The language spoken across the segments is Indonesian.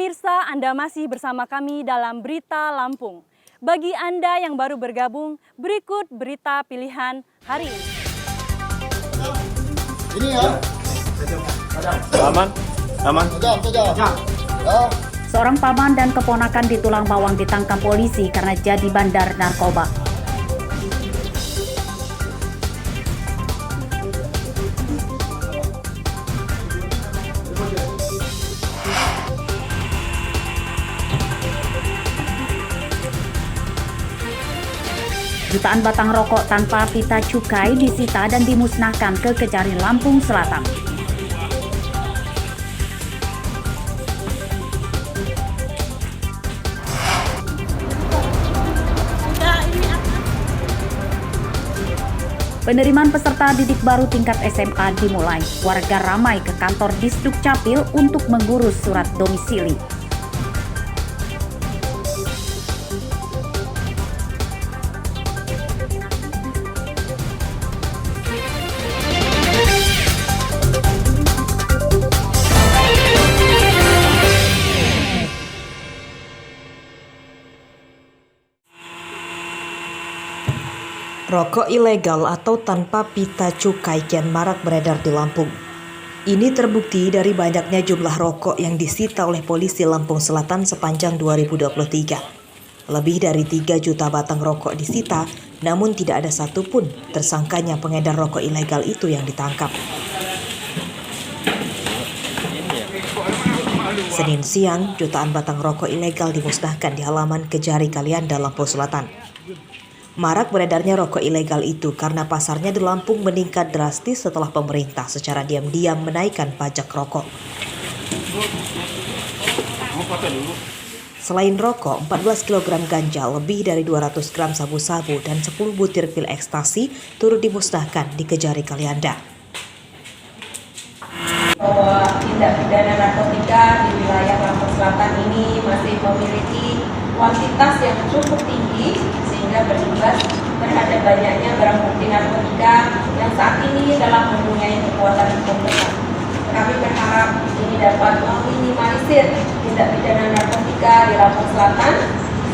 Pemirsa, Anda masih bersama kami dalam Berita Lampung. Bagi Anda yang baru bergabung, berikut berita pilihan hari ini. Ini ya. Aman. Seorang paman dan keponakan di Tulang Bawang ditangkap polisi karena jadi bandar narkoba. Jutaan batang rokok tanpa pita cukai disita dan dimusnahkan ke Kejari, Lampung Selatan. Penerimaan peserta didik baru tingkat SMA dimulai. Warga ramai ke kantor Disduk Capil untuk mengurus surat domisili. Rokok ilegal atau tanpa pita cukai kian marak beredar di Lampung. Ini terbukti dari banyaknya jumlah rokok yang disita oleh polisi Lampung Selatan sepanjang 2023. Lebih dari 3 juta batang rokok disita, namun tidak ada satupun tersangkanya pengedar rokok ilegal itu yang ditangkap. Senin siang, jutaan batang rokok ilegal dimusnahkan di halaman Kejari Kalianda, Lampung Selatan. Marak beredarnya rokok ilegal itu karena pasarnya di Lampung meningkat drastis setelah pemerintah secara diam-diam menaikkan pajak rokok. Selain rokok, 14 kg ganja, lebih dari 200 gram sabu-sabu, dan 10 butir pil ekstasi turut dimusnahkan di Kejari Kalianda. Bahwa tindak pidana narkotika di wilayah Lampung Selatan ini masih memiliki kuantitas yang cukup tinggi sehingga berimbas terhadap banyaknya barang bukti narkotika yang saat ini dalam mempunyai kekuatan hukum tetap. Kami berharap ini dapat meminimalisir tindak pidana narkotika di Lampung Selatan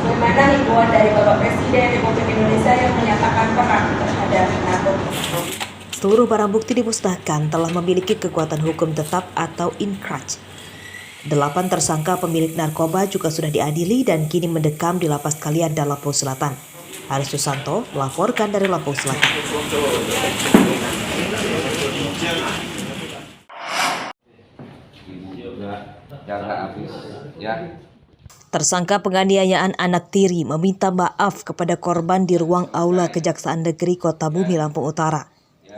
sebagaimana himbauan dari Bapak Presiden Republik Indonesia yang menyatakan perang terhadap narkotika. Seluruh barang bukti dimusnahkan telah memiliki kekuatan hukum tetap atau inkraj. 8 tersangka pemilik narkoba juga sudah diadili dan kini mendekam di Lapas Kalianda, Lampung Selatan. Haris Susanto melaporkan dari Lampung Selatan. Tersangka penganiayaan anak tiri meminta maaf kepada korban di ruang aula Kejaksaan Negeri Kota Bumi, Lampung Utara.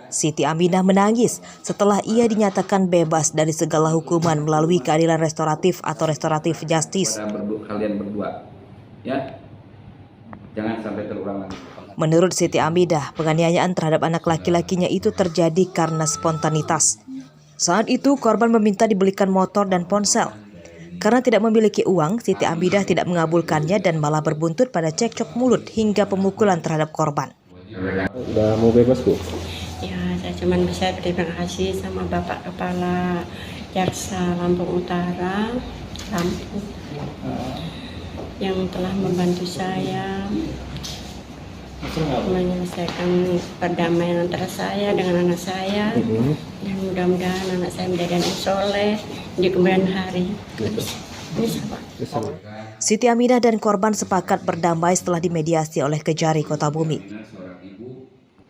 Siti Aminah menangis setelah ia dinyatakan bebas dari segala hukuman melalui keadilan restoratif atau restoratif justice. Kalian berdua, ya, jangan sampai terulang lagi. Menurut Siti Aminah, penganiayaan terhadap anak laki-lakinya itu terjadi karena spontanitas. Saat itu korban meminta dibelikan motor dan ponsel. Karena tidak memiliki uang, Siti Aminah tidak mengabulkannya dan malah berbuntut pada cekcok mulut hingga pemukulan terhadap korban. Udah mau bebas, Bu? Ya, saya cuma bisa berterima kasih sama Bapak Kepala Jaksa Lampung Utara, Lampung, yang telah membantu saya menyelesaikan perdamaian antara saya dengan anak saya. Dan mudah-mudahan anak saya menjadi anak soleh di kemudian hari. Siti Aminah dan korban sepakat berdamai setelah dimediasi oleh Kejari Kota Bumi.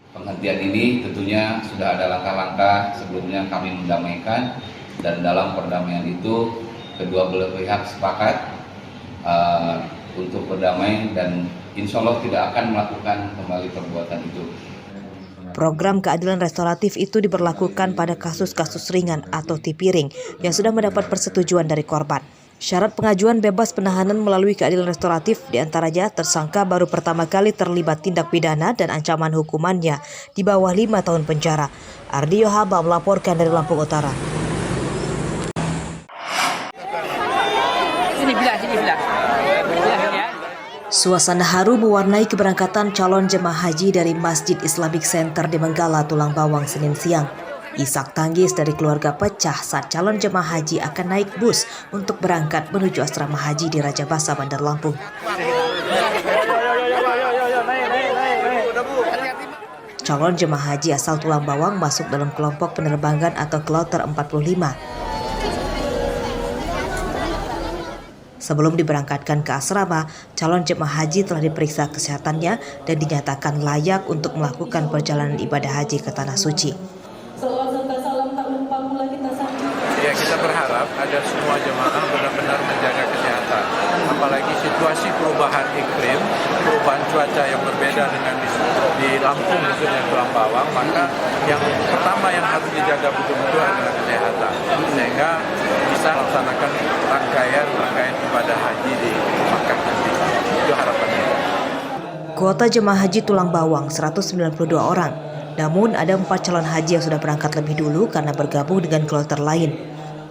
Penghentian ini tentunya sudah ada langkah-langkah sebelumnya kami mendamaikan, dan dalam perdamaian itu kedua belah pihak sepakat untuk berdamai dan insya Allah tidak akan melakukan kembali perbuatan itu. Program keadilan restoratif itu diberlakukan pada kasus-kasus ringan atau tipiring yang sudah mendapat persetujuan dari korban. Syarat pengajuan bebas penahanan melalui keadilan restoratif diantaranya tersangka baru pertama kali terlibat tindak pidana dan ancaman hukumannya di bawah 5 tahun penjara. Ardi Yohaba melaporkan dari Lampung Utara. Suasana haru mewarnai keberangkatan calon jemaah haji dari Masjid Islamic Center di Menggala, Tulang Bawang, Senin siang. Isak tangis dari keluarga pecah saat calon jemaah haji akan naik bus untuk berangkat menuju asrama haji di Raja Basa, Bandar Lampung. Calon jemaah haji asal Tulang Bawang masuk dalam kelompok penerbangan atau kloter 45. Sebelum diberangkatkan ke asrama, calon jemaah haji telah diperiksa kesehatannya dan dinyatakan layak untuk melakukan perjalanan ibadah haji ke Tanah Suci. Ya, kita berharap agar semua jemaah benar-benar menjaga kesehatan. Apalagi situasi perubahan iklim, perubahan cuaca yang berbeda dengan di Lampung, khususnya Tulang Bawang, maka yang pertama yang harus dijaga betul-betul adalah kesehatan. Sehingga bisa melaksanakan rangkaian ibadah haji di Makkah nanti. Itu harapannya. Kuota jemaah haji Tulang Bawang 192 orang. Namun ada 4 calon haji yang sudah berangkat lebih dulu karena bergabung dengan kloter lain.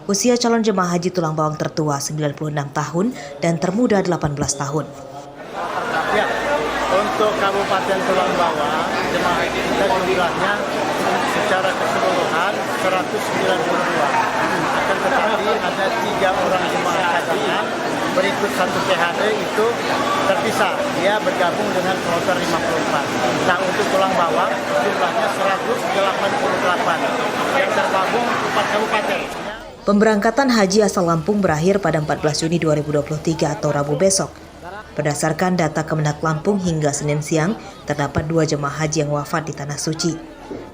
Usia calon jemaah haji Tulang Bawang tertua 96 tahun dan termuda 18 tahun. Ya, untuk Kabupaten Tulang Bawang, jemaah haji kita jumlahnya secara keseluruhan 192. Akan tetapi ada 3 orang jemaah haji berikut 1 PHD itu terpisah. Dia bergabung dengan kloter 54. Nah, untuk Tulang Bawang jumlahnya 188 yang tergabung 4 kabupaten. Pemberangkatan haji asal Lampung berakhir pada 14 Juni 2023 atau Rabu besok. Berdasarkan data Kemenak Lampung hingga Senin siang, terdapat 2 jemaah haji yang wafat di Tanah Suci.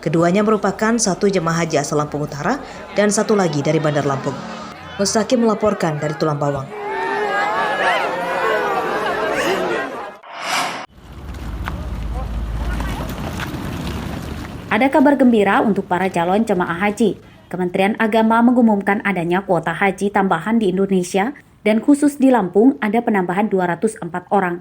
Keduanya merupakan 1 jemaah haji asal Lampung Utara dan 1 lagi dari Bandar Lampung. Mustaqim melaporkan dari Tulang Bawang. Ada kabar gembira untuk para calon jemaah haji. Kementerian Agama mengumumkan adanya kuota haji tambahan di Indonesia dan khusus di Lampung ada penambahan 204 orang.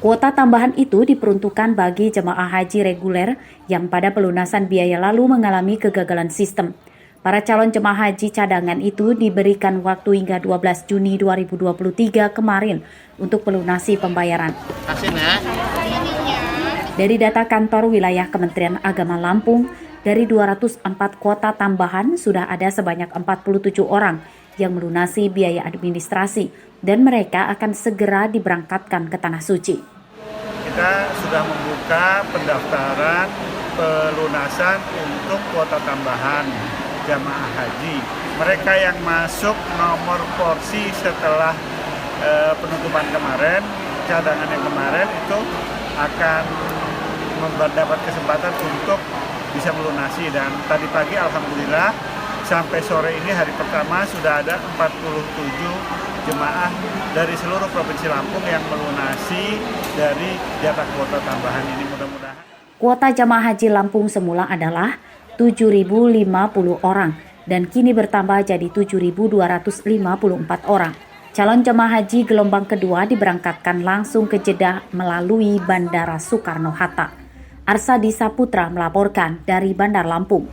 Kuota tambahan itu diperuntukkan bagi jemaah haji reguler yang pada pelunasan biaya lalu mengalami kegagalan sistem. Para calon jemaah haji cadangan itu diberikan waktu hingga 12 Juni 2023 kemarin untuk melunasi pembayaran. Dari data kantor wilayah Kementerian Agama Lampung, dari 204 kuota tambahan sudah ada sebanyak 47 orang yang melunasi biaya administrasi dan mereka akan segera diberangkatkan ke Tanah Suci. Kita sudah membuka pendaftaran pelunasan untuk kuota tambahan jamaah haji. Mereka yang masuk nomor porsi setelah penutupan kemarin, cadangan yang kemarin itu akan mendapat kesempatan untuk bisa melunasi. Dan tadi pagi alhamdulillah sampai sore ini hari pertama sudah ada 47 jemaah dari seluruh Provinsi Lampung yang melunasi dari jatah kuota tambahan ini. Mudah-mudahan kuota jamaah haji Lampung semula adalah 7.050 orang dan kini bertambah jadi 7.254 orang. Calon jemaah haji gelombang kedua diberangkatkan langsung ke Jeddah melalui Bandara Soekarno-Hatta. Arsadi Saputra melaporkan dari Bandar Lampung.